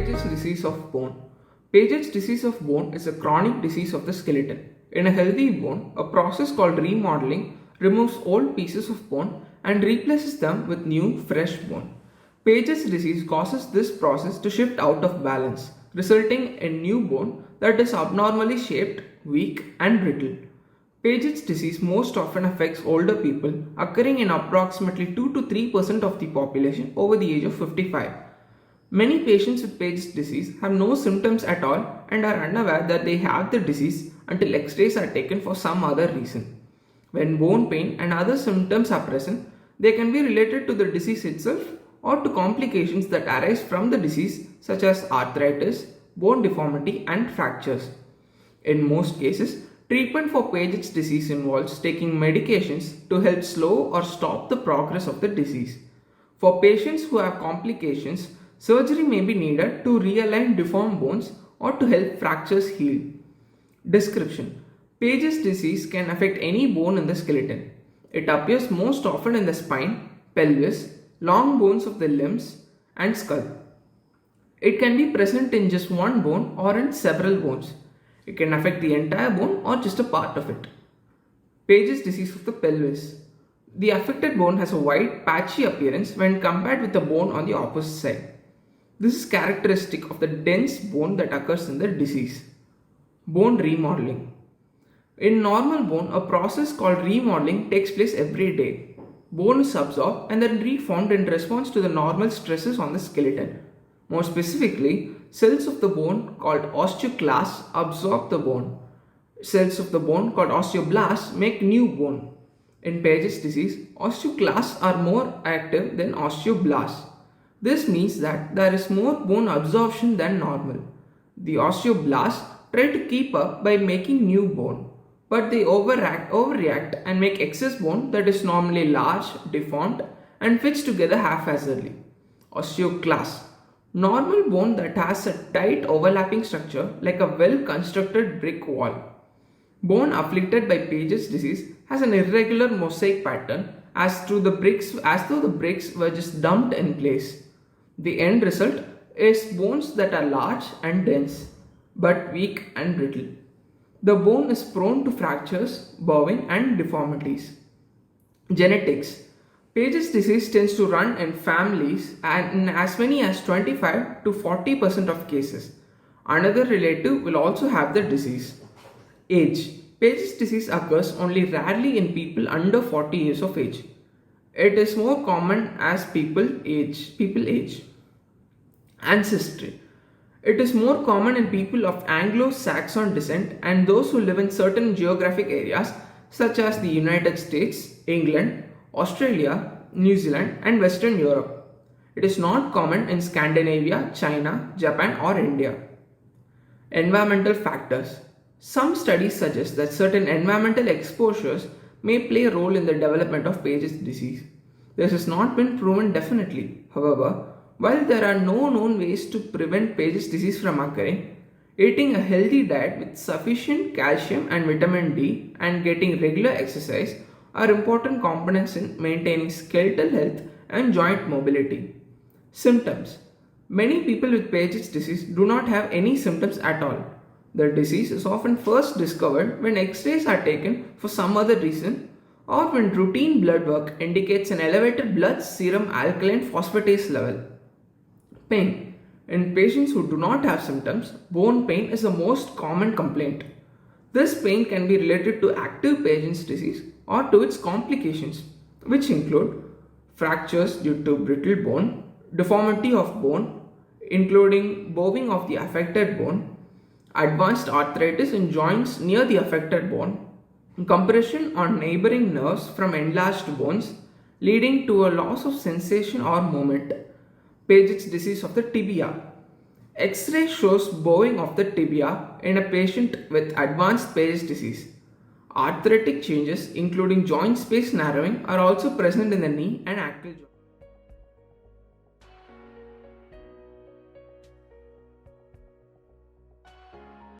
Paget's disease of bone. Paget's disease of bone is a chronic disease of the skeleton. In a healthy bone, a process called remodeling removes old pieces of bone and replaces them with new, fresh bone. Paget's disease causes this process to shift out of balance, resulting in new bone that is abnormally shaped, weak, and brittle. Paget's disease most often affects older people, occurring in approximately 2 to 3% of the population over the age of 55. Many patients with Paget's disease have no symptoms at all and are unaware that they have the disease until x-rays are taken for some other reason. When bone pain and other symptoms are present, they can be related to the disease itself or to complications that arise from the disease such as arthritis, bone deformity and fractures. In most cases, treatment for Paget's disease involves taking medications to help slow or stop the progress of the disease. For patients who have complications, surgery may be needed to realign deformed bones or to help fractures heal. Description: Paget's disease can affect any bone in the skeleton. It appears most often in the spine, pelvis, long bones of the limbs, and skull. It can be present in just one bone or in several bones. It can affect the entire bone or just a part of it. Paget's disease of the pelvis. The affected bone has a white, patchy appearance when compared with the bone on the opposite side. This is characteristic of the dense bone that occurs in the disease. Bone remodeling. In normal bone, a process called remodeling takes place every day. Bone is absorbed and then reformed in response to the normal stresses on the skeleton. More specifically, cells of the bone called osteoclasts absorb the bone. Cells of the bone called osteoblasts make new bone. In Paget's disease, osteoclasts are more active than osteoblasts. This means that there is more bone absorption than normal. The osteoblasts try to keep up by making new bone, but they overreact and make excess bone that is normally large, deformed, and fits together haphazardly. Osteoclasts. Normal bone that has a tight overlapping structure like a well-constructed brick wall. Bone afflicted by Paget's disease has an irregular mosaic pattern as though the bricks were just dumped in place. The end result is bones that are large and dense, but weak and brittle. The bone is prone to fractures, bowing, and deformities. Genetics. Paget's disease tends to run in families and in as many as 25 to 40% of cases. Another relative will also have the disease. Age. Paget's disease occurs only rarely in people under 40 years of age. It is more common as people age. Ancestry. It is more common in people of Anglo-Saxon descent and those who live in certain geographic areas such as the United States, England, Australia, New Zealand, and Western Europe. It is not common in Scandinavia, China, Japan, or India. Environmental factors. Some studies suggest that certain environmental exposures may play a role in the development of Paget's disease. This has not been proven definitely. However, while there are no known ways to prevent Paget's disease from occurring, eating a healthy diet with sufficient calcium and vitamin D and getting regular exercise are important components in maintaining skeletal health and joint mobility. Symptoms. Many people with Paget's disease do not have any symptoms at all. The disease is often first discovered when x-rays are taken for some other reason or when routine blood work indicates an elevated blood serum alkaline phosphatase level. Pain. In patients who do not have symptoms, bone pain is the most common complaint. This pain can be related to active Paget's disease or to its complications, which include fractures due to brittle bone, deformity of bone, including bowing of the affected bone, advanced arthritis in joints near the affected bone, compression on neighboring nerves from enlarged bones, leading to a loss of sensation or movement. Paget's disease of the tibia. X-ray shows bowing of the tibia in a patient with advanced Paget's disease. Arthritic changes, including joint space narrowing, are also present in the knee and ankle joint.